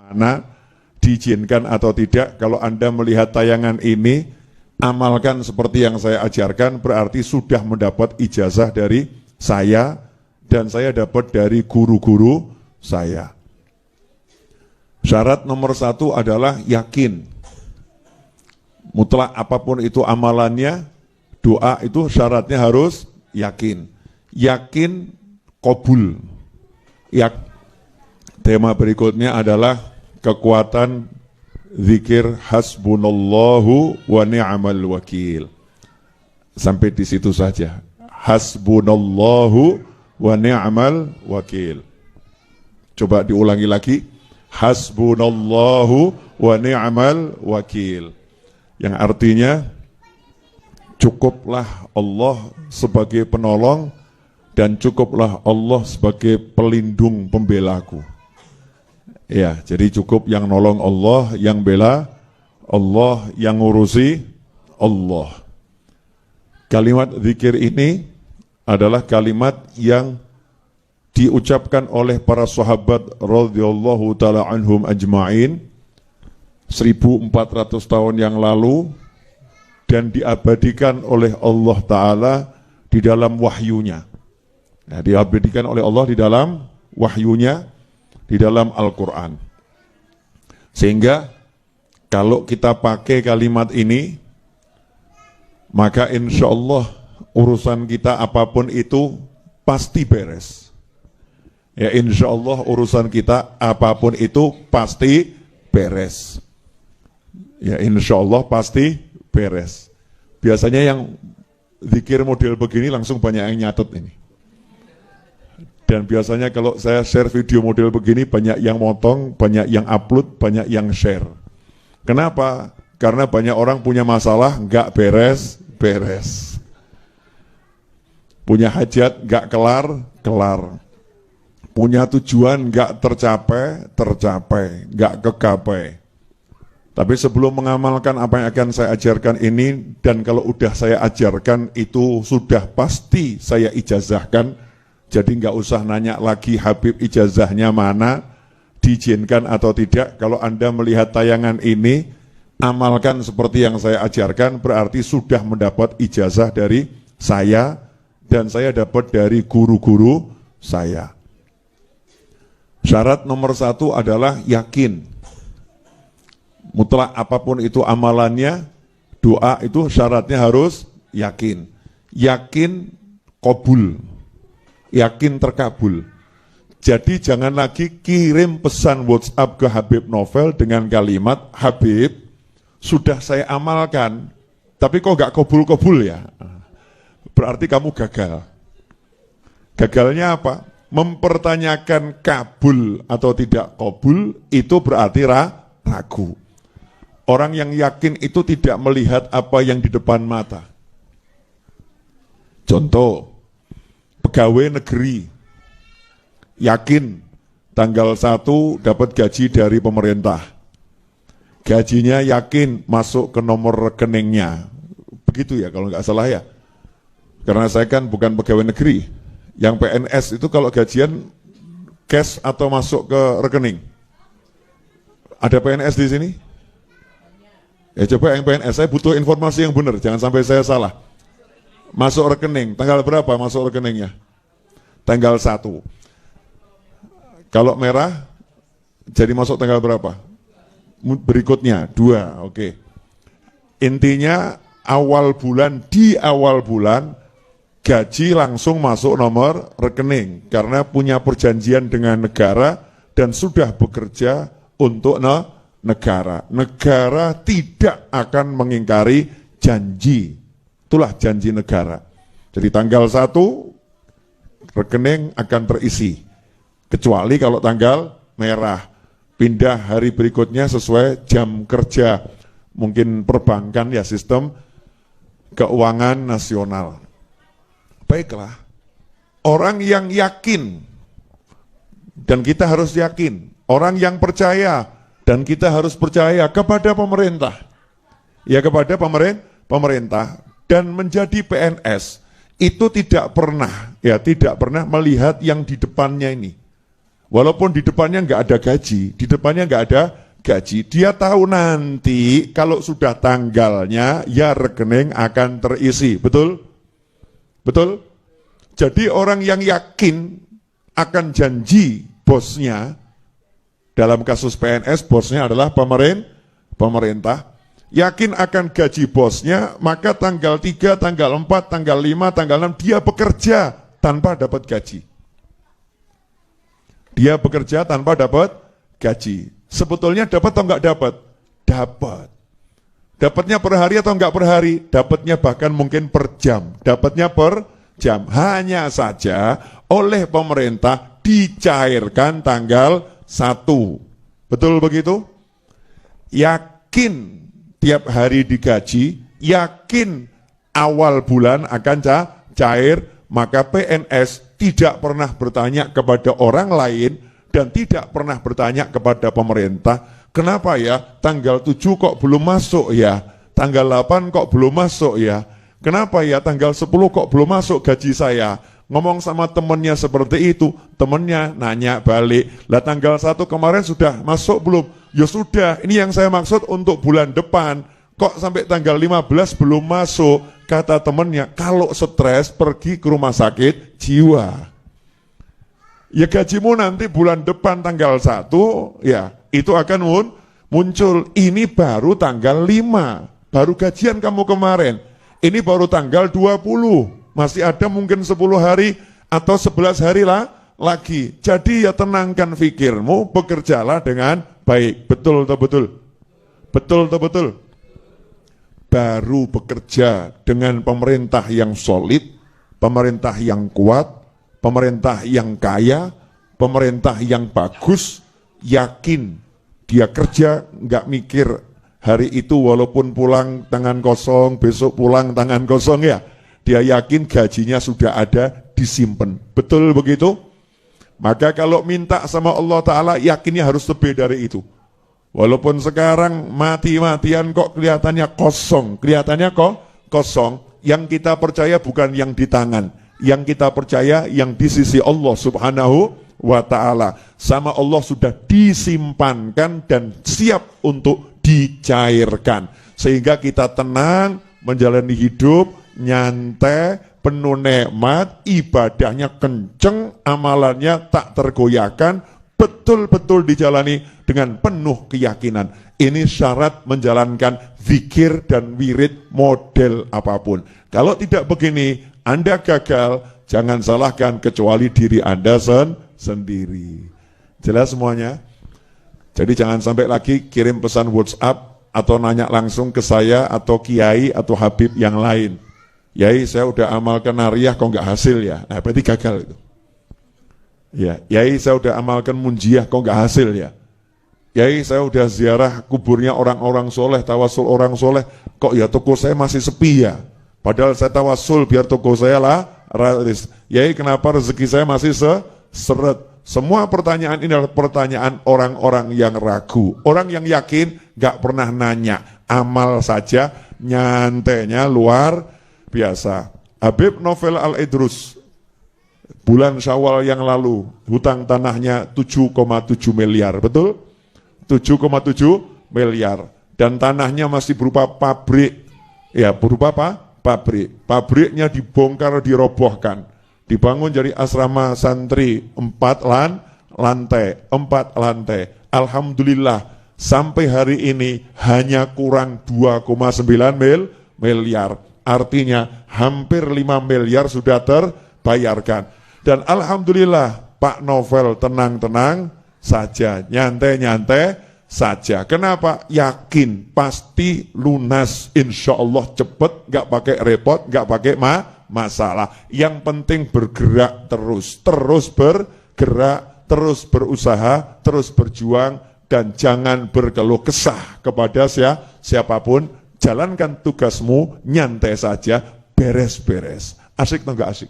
mana diizinkan atau tidak. Kalau Anda melihat tayangan ini, amalkan seperti yang saya ajarkan, berarti sudah mendapat ijazah dari saya dan saya dapat dari guru-guru saya. Syarat nomor 1 adalah yakin. Mutlak apapun itu amalannya, doa itu syaratnya harus yakin. Yakin qabul. Tema berikutnya adalah kekuatan zikir hasbunallahu wa ni'mal wakil. Sampai di situ saja. Hasbunallahu wa ni'mal wakil. Coba diulangi lagi. Hasbunallahu wa ni'mal wakil. Yang artinya cukuplah Allah sebagai penolong dan cukuplah Allah sebagai pelindung pembelaku. Ya, jadi cukup yang nolong Allah, yang bela Allah, yang ngurusi Allah. Kalimat zikir ini adalah kalimat yang diucapkan oleh para sahabat radhiyallahu taala anhum ajma'in 1400 tahun yang lalu dan diabadikan oleh Allah taala di dalam wahyunya. Nah, diabadikan oleh Allah di dalam wahyunya, di dalam Al-Quran. Sehingga kalau kita pakai kalimat ini, maka insya Allah urusan kita apapun itu pasti beres. Ya, insya Allah urusan kita apapun itu pasti beres. Ya, insya Allah pasti beres. Biasanya yang zikir model begini langsung banyak yang nyatet ini. Dan biasanya kalau saya share video model begini, banyak yang motong, banyak yang upload, banyak yang share. Kenapa? Karena banyak orang punya masalah, nggak beres-beres. Punya hajat, nggak kelar-kelar. Punya tujuan, nggak tercapai, nggak kegapai. Tapi sebelum mengamalkan apa yang akan saya ajarkan ini, dan kalau udah saya ajarkan itu sudah pasti saya ijazahkan. Jadi nggak usah nanya lagi Habib ijazahnya mana, diizinkan atau tidak. Kalau Anda melihat tayangan ini, amalkan seperti yang saya ajarkan, berarti sudah mendapat ijazah dari saya dan saya dapat dari guru-guru saya. Syarat nomor 1 adalah yakin. Mutlak apapun itu amalannya, doa itu syaratnya harus yakin. Yakin qabul. Yakin terkabul. Jadi jangan lagi kirim pesan WhatsApp ke Habib Novel dengan kalimat, Habib, sudah saya amalkan, tapi kok gak kabul-kabul ya? Berarti kamu gagal. Gagalnya apa? Mempertanyakan kabul atau tidak kabul, itu berarti ragu. Orang yang yakin itu tidak melihat apa yang di depan mata. Contoh, pegawai negeri yakin tanggal 1 dapat gaji dari pemerintah. Gajinya yakin masuk ke nomor rekeningnya. Begitu ya kalau nggak salah ya. Karena saya kan bukan pegawai negeri. Yang PNS itu kalau gajian cash atau masuk ke rekening. Ada PNS di sini? Ya coba yang PNS, saya butuh informasi yang benar, jangan sampai saya salah. Masuk rekening, tanggal berapa masuk rekeningnya? Tanggal 1. Kalau merah, jadi masuk tanggal berapa? Berikutnya, 2, oke. Intinya di awal bulan, gaji langsung masuk nomor rekening. Karena punya perjanjian dengan negara dan sudah bekerja untuk negara. Negara tidak akan mengingkari janji. Itulah janji negara. Jadi tanggal 1 rekening akan terisi. Kecuali kalau tanggal merah. Pindah hari berikutnya sesuai jam kerja. Mungkin perbankan ya, sistem keuangan nasional. Baiklah. Orang yang yakin, dan kita harus yakin. Orang yang percaya, dan kita harus percaya kepada pemerintah. Ya, kepada pemerintah. Dan menjadi PNS itu tidak pernah melihat yang di depannya ini. Walaupun di depannya nggak ada gaji, di depannya nggak ada gaji, dia tahu nanti kalau sudah tanggalnya, ya rekening akan terisi. Betul? Betul? Jadi orang yang yakin akan janji bosnya, dalam kasus PNS, bosnya adalah pemerintah, yakin akan gaji bosnya, maka tanggal 3, tanggal 4, tanggal 5, tanggal 6, dia bekerja tanpa dapat gaji. Dia bekerja tanpa dapat gaji. Sebetulnya dapat atau enggak dapat? Dapat. Dapatnya per hari atau enggak per hari? Dapatnya bahkan mungkin per jam. Dapatnya per jam. Hanya saja oleh pemerintah dicairkan tanggal 1. Betul begitu? Yakin tiap hari digaji, yakin awal bulan akan cair, maka PNS tidak pernah bertanya kepada orang lain dan tidak pernah bertanya kepada pemerintah, kenapa ya tanggal 7 kok belum masuk ya, tanggal 8 kok belum masuk ya, kenapa ya tanggal 10 kok belum masuk gaji saya. Ngomong sama temennya seperti itu, temennya nanya balik, lah tanggal 1 kemarin sudah masuk belum? Ya sudah, ini yang saya maksud untuk bulan depan. Kok sampai tanggal 15 belum masuk? Kata temennya, kalau stres pergi ke rumah sakit jiwa. Ya gajimu nanti bulan depan tanggal 1, ya itu akan muncul. Ini baru tanggal 5, baru gajian kamu kemarin. Ini baru tanggal 20. Masih ada mungkin 10 hari atau 11 hari lagi. Jadi ya tenangkan fikirmu, bekerjalah dengan baik. Betul atau betul? Betul atau betul? Baru bekerja dengan pemerintah yang solid, pemerintah yang kuat, pemerintah yang kaya, pemerintah yang bagus, yakin dia kerja, nggak mikir hari itu walaupun pulang tangan kosong, besok pulang tangan kosong ya. Dia yakin gajinya sudah ada, disimpan. Betul begitu? Maka kalau minta sama Allah Ta'ala, yakinnya harus lebih dari itu. Walaupun sekarang mati-matian kok kelihatannya kosong. Kelihatannya kok kosong. Yang kita percaya bukan yang di tangan. Yang kita percaya yang di sisi Allah Subhanahu wa Ta'ala. Sama Allah sudah disimpankan dan siap untuk dicairkan. Sehingga kita tenang menjalani hidup, nyantai, penuh nikmat, ibadahnya kenceng, amalannya tak tergoyahkan, betul-betul dijalani dengan penuh keyakinan. Ini syarat menjalankan zikir dan wirid model apapun. Kalau tidak begini, Anda gagal, jangan salahkan kecuali diri Anda sendiri. Jelas semuanya? Jadi jangan sampai lagi kirim pesan WhatsApp atau nanya langsung ke saya atau kiai atau habib yang lain. Yai, saya udah amalkan nariyah kok nggak hasil ya. Nah, berarti gagal itu. Ya, Yai, saya udah amalkan munjiah kok nggak hasil ya. Yai, saya udah ziarah kuburnya orang-orang soleh, tawasul orang soleh, kok ya toko saya masih sepi ya. Padahal saya tawasul biar toko saya laris. Yai, kenapa rezeki saya masih seret? Semua pertanyaan ini adalah pertanyaan orang-orang yang ragu. Orang yang yakin nggak pernah nanya, amal saja, nyantainya luar biasa. Habib Novel Al-Idrus bulan Syawal yang lalu hutang tanahnya 7,7 miliar, betul? 7,7 miliar dan tanahnya masih berupa pabrik. Ya, berupa apa? Pabrik. Pabriknya dibongkar, dirobohkan. Dibangun jadi asrama santri 4 lantai. Alhamdulillah sampai hari ini hanya kurang 2,9 miliar. Artinya hampir 5 miliar sudah terbayarkan. Dan alhamdulillah Pak Novel tenang-tenang saja, nyantai-nyantai saja. Kenapa? Yakin pasti lunas, insya Allah cepet, gak pakai repot, gak pakai masalah. Yang penting bergerak terus bergerak, terus berusaha, terus berjuang, dan jangan berkeluh kesah kepada siapapun. Jalankan tugasmu, nyantai saja, beres-beres. Asik atau enggak asik?